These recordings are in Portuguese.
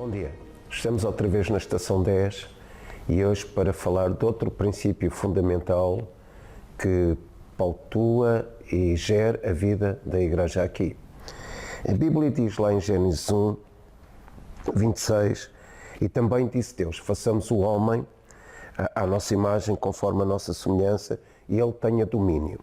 Bom dia, estamos outra vez na Estação 10 e hoje para falar de outro princípio fundamental que pautua e gera a vida da Igreja aqui. A Bíblia diz lá em Gênesis 1, 26, e também disse Deus, façamos o homem à nossa imagem, conforme a nossa semelhança, e ele tenha domínio.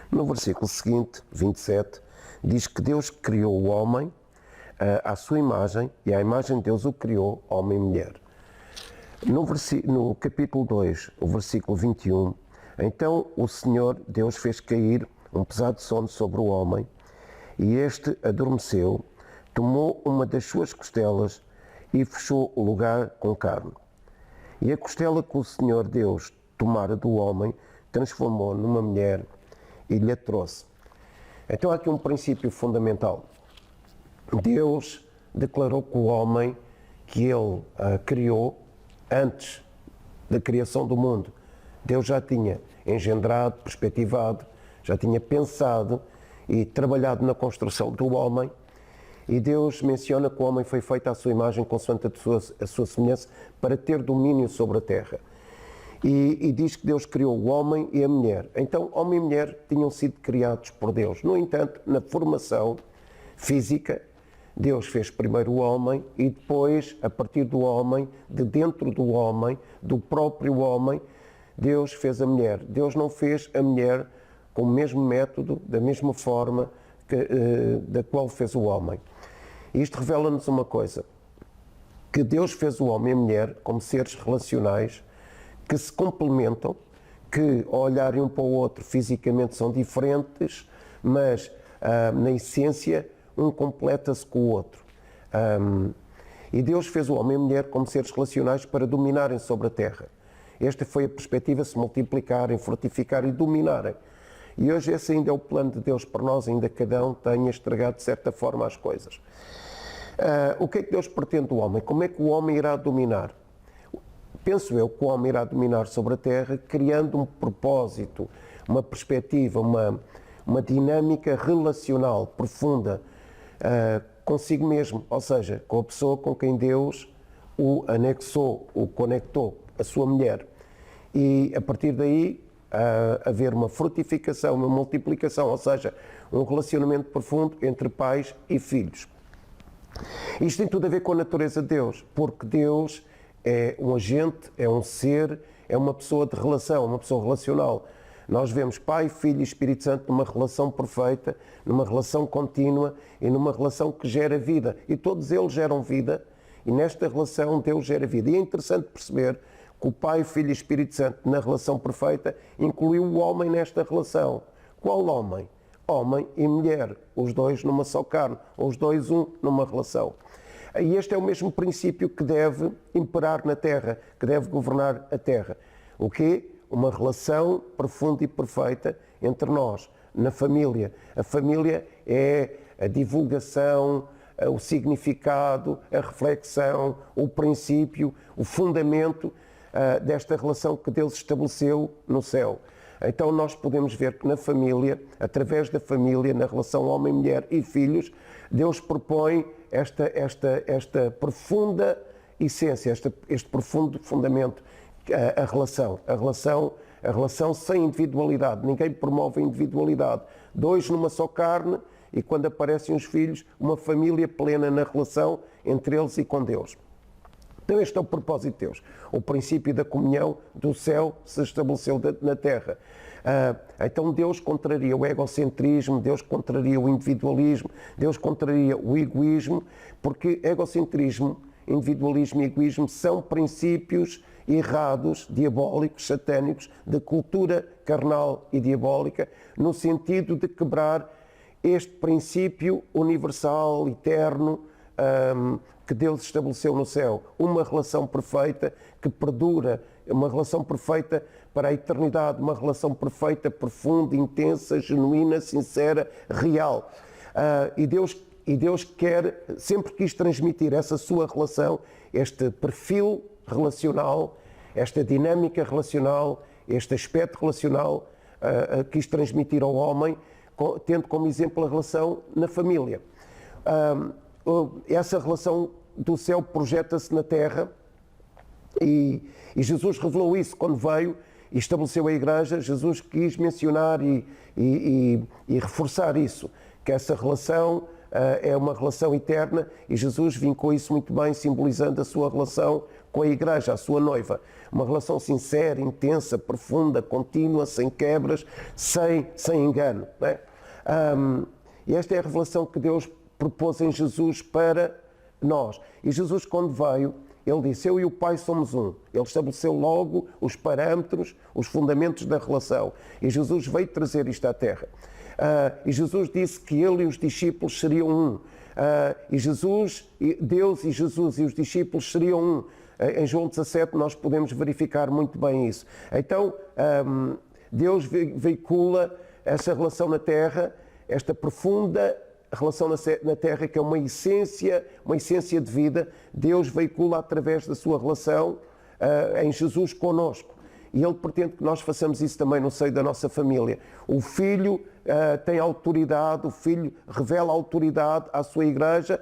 No versículo seguinte, 27, diz que Deus criou o homem à sua imagem, e à imagem de Deus o criou, homem e mulher. No capítulo 2, o versículo 21, então o Senhor Deus fez cair um pesado sono sobre o homem, e este adormeceu, tomou uma das suas costelas e fechou o lugar com carne. E a costela que o Senhor Deus tomara do homem, transformou numa mulher e lhe a trouxe. Então há aqui um princípio fundamental. Deus declarou que o homem que ele criou antes da criação do mundo, Deus já tinha engendrado, perspectivado, já tinha pensado e trabalhado na construção do homem, e Deus menciona que o homem foi feito à sua imagem, consoante a sua semelhança, para ter domínio sobre a terra. E diz que Deus criou o homem e a mulher. Então, homem e mulher tinham sido criados por Deus. No entanto, na formação física, Deus fez primeiro o homem e depois, a partir do homem, de dentro do homem, do próprio homem, Deus fez a mulher. Deus não fez a mulher com o mesmo método, da mesma forma da qual fez o homem. Isto revela-nos uma coisa, que Deus fez o homem e a mulher como seres relacionais que se complementam, que ao olharem um para o outro fisicamente são diferentes, mas na essência um completa-se com o outro. E Deus fez o homem e a mulher como seres relacionais para dominarem sobre a terra. Esta foi a perspectiva, se multiplicarem, fortificarem e dominarem. E hoje esse ainda é o plano de Deus para nós, ainda cada um tenha estragado de certa forma as coisas. O que é que Deus pretende do homem? Como é que o homem irá dominar? Penso eu que o homem irá dominar sobre a terra criando um propósito, uma perspectiva, uma dinâmica relacional profunda consigo mesmo, ou seja, com a pessoa com quem Deus o anexou, o conectou, a sua mulher. E a partir daí haver uma frutificação, uma multiplicação, ou seja, um relacionamento profundo entre pais e filhos. Isto tem tudo a ver com a natureza de Deus, porque Deus é um agente, é um ser, é uma pessoa de relação, uma pessoa relacional. Nós vemos Pai, Filho e Espírito Santo numa relação perfeita, numa relação contínua e numa relação que gera vida. E todos eles geram vida, e nesta relação Deus gera vida. E é interessante perceber que o Pai, Filho e Espírito Santo, na relação perfeita, incluiu o homem nesta relação. Qual homem? Homem e mulher, os dois numa só carne, os dois numa relação. E este é o mesmo princípio que deve imperar na Terra, que deve governar a Terra. O quê? Uma relação profunda e perfeita entre nós, na família. A família é a divulgação, o significado, a reflexão, o princípio, o fundamento desta relação que Deus estabeleceu no céu. Então nós podemos ver que na família, através da família, na relação homem-mulher e filhos, Deus propõe esta profunda essência, este profundo fundamento, a relação sem individualidade. Ninguém promove a individualidade. Dois numa só carne, e quando aparecem os filhos, uma família plena na relação entre eles e com Deus. Então este é o propósito de Deus. O princípio da comunhão do céu se estabeleceu na terra. Então Deus contraria o egocentrismo, Deus contraria o individualismo, Deus contraria o egoísmo, porque egocentrismo, individualismo e egoísmo são princípios errados, diabólicos, satânicos, da cultura carnal e diabólica, no sentido de quebrar este princípio universal, eterno, que Deus estabeleceu no céu. Uma relação perfeita que perdura, uma relação perfeita para a eternidade, uma relação perfeita, profunda, intensa, genuína, sincera, real. E Deus sempre quis transmitir essa sua relação, este perfil relacional, esta dinâmica relacional, este aspecto relacional, quis transmitir ao homem, tendo como exemplo a relação na família. Essa relação do céu projeta-se na terra e Jesus revelou isso quando veio e estabeleceu a Igreja. Jesus quis mencionar e reforçar isso, que essa relação é uma relação eterna, e Jesus vincou isso muito bem, simbolizando a sua relação com a Igreja, a sua noiva. Uma relação sincera, intensa, profunda, contínua, sem quebras, sem engano. Não é? E esta é a revelação que Deus propôs em Jesus para nós. E Jesus, quando veio, ele disse: eu e o Pai somos um. Ele estabeleceu logo os parâmetros, os fundamentos da relação. E Jesus veio trazer isto à Terra. E Jesus disse que ele e os discípulos seriam um. Deus e Jesus e os discípulos seriam um. Em João 17 nós podemos verificar muito bem isso. Então, Deus veicula essa relação na Terra, esta profunda relação na Terra, que é uma essência de vida. Deus veicula através da sua relação em Jesus conosco. E Ele pretende que nós façamos isso também no seio da nossa família. O Filho tem autoridade, o Filho revela a autoridade à sua Igreja,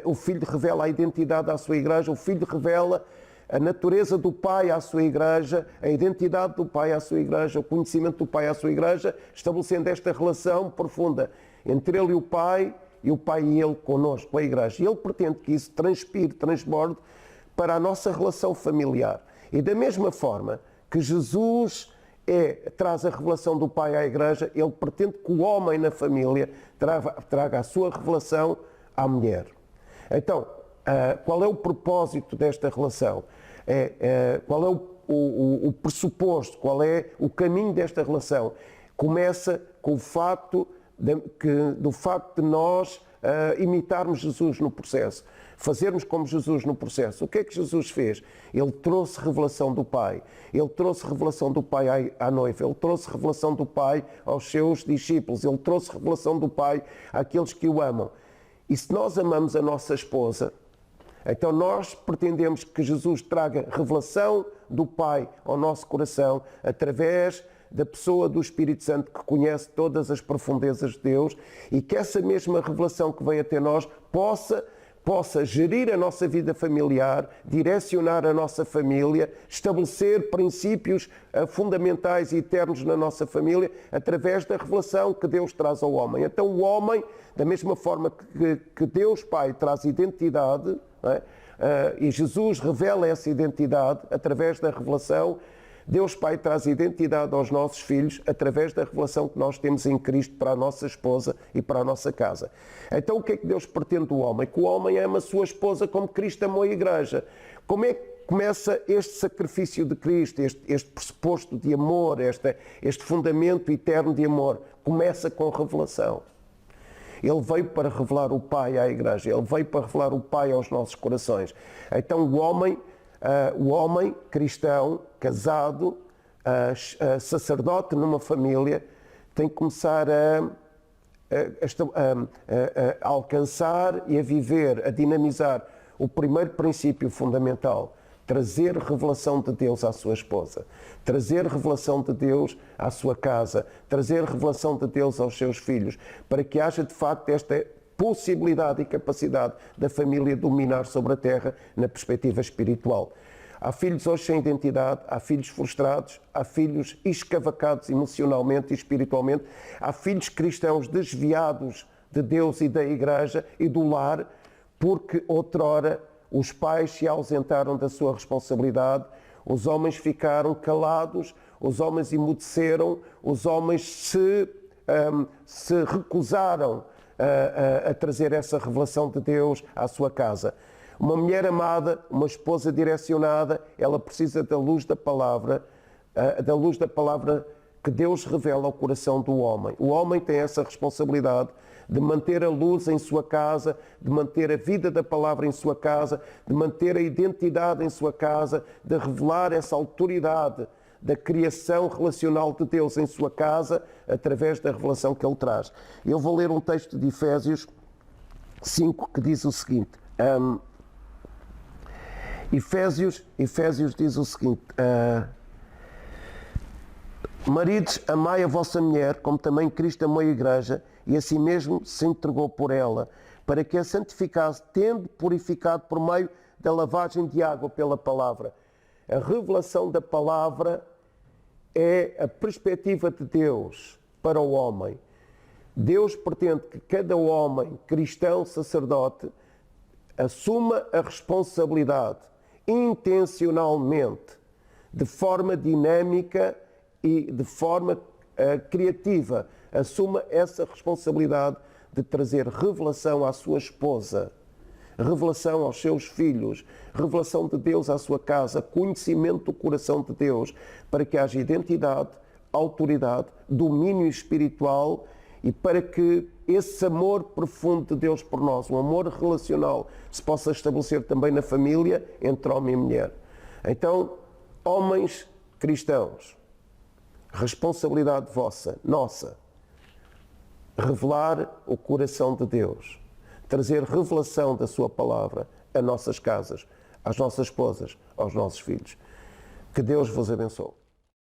o Filho revela a identidade à sua Igreja, o Filho revela a natureza do Pai à sua Igreja, a identidade do Pai à sua Igreja, o conhecimento do Pai à sua Igreja, estabelecendo esta relação profunda entre Ele e o Pai e Ele connosco, a Igreja. E Ele pretende que isso transpire, transborde para a nossa relação familiar. E da mesma forma que Jesus traz a revelação do Pai à Igreja, Ele pretende que o homem na família traga a sua revelação à mulher. Então, qual é o propósito desta relação? Qual é o pressuposto? Qual é o caminho desta relação? Começa com o facto de nós imitarmos Jesus no processo, fazermos como Jesus no processo. O que é que Jesus fez? Ele trouxe revelação do Pai, ele trouxe revelação do Pai à noiva, ele trouxe revelação do Pai aos seus discípulos, ele trouxe revelação do Pai àqueles que o amam. E se nós amamos a nossa esposa, então nós pretendemos que Jesus traga revelação do Pai ao nosso coração através da pessoa do Espírito Santo, que conhece todas as profundezas de Deus, e que essa mesma revelação que vem até nós possa gerir a nossa vida familiar, direcionar a nossa família, estabelecer princípios fundamentais e eternos na nossa família através da revelação que Deus traz ao homem. Então o homem, da mesma forma que Deus Pai traz identidade, não é? E Jesus revela essa identidade através da revelação, Deus Pai traz identidade aos nossos filhos através da revelação que nós temos em Cristo para a nossa esposa e para a nossa casa. Então o que é que Deus pretende do homem? Que o homem ama a sua esposa como Cristo amou a Igreja. Como é que começa este sacrifício de Cristo, este pressuposto de amor, este fundamento eterno de amor? Começa com revelação. Ele veio para revelar o Pai à Igreja, Ele veio para revelar o Pai aos nossos corações. Então o homem cristão, casado, sacerdote numa família, tem que começar a alcançar e a viver, a dinamizar o primeiro princípio fundamental: trazer revelação de Deus à sua esposa, trazer revelação de Deus à sua casa, trazer revelação de Deus aos seus filhos, para que haja de facto esta possibilidade e capacidade da família dominar sobre a terra na perspectiva espiritual. Há filhos hoje sem identidade, há filhos frustrados, há filhos escavacados emocionalmente e espiritualmente, há filhos cristãos desviados de Deus e da Igreja e do lar, porque outrora os pais se ausentaram da sua responsabilidade, os homens ficaram calados, os homens emudeceram, os homens se recusaram a trazer essa revelação de Deus à sua casa. Uma mulher amada, uma esposa direcionada, ela precisa da luz da palavra que Deus revela ao coração do homem. O homem tem essa responsabilidade de manter a luz em sua casa, de manter a vida da palavra em sua casa, de manter a identidade em sua casa, de revelar essa autoridade da criação relacional de Deus em sua casa, através da revelação que Ele traz. Eu vou ler um texto de Efésios 5 que diz o seguinte. Efésios diz o seguinte: maridos, amai a vossa mulher, como também Cristo amou a Igreja, e assim mesmo se entregou por ela, para que a santificasse, tendo purificado por meio da lavagem de água pela palavra. A revelação da palavra é a perspectiva de Deus para o homem. Deus pretende que cada homem, cristão, sacerdote, assuma a responsabilidade intencionalmente, de forma dinâmica e de forma criativa, assuma essa responsabilidade de trazer revelação à sua esposa, revelação aos seus filhos, revelação de Deus à sua casa, conhecimento do coração de Deus, para que haja identidade, autoridade, domínio espiritual e para que esse amor profundo de Deus por nós, um amor relacional, se possa estabelecer também na família, entre homem e mulher. Então, homens cristãos, responsabilidade vossa, nossa, revelar o coração de Deus, trazer revelação da sua palavra a nossas casas, às nossas esposas, aos nossos filhos. Que Deus vos abençoe.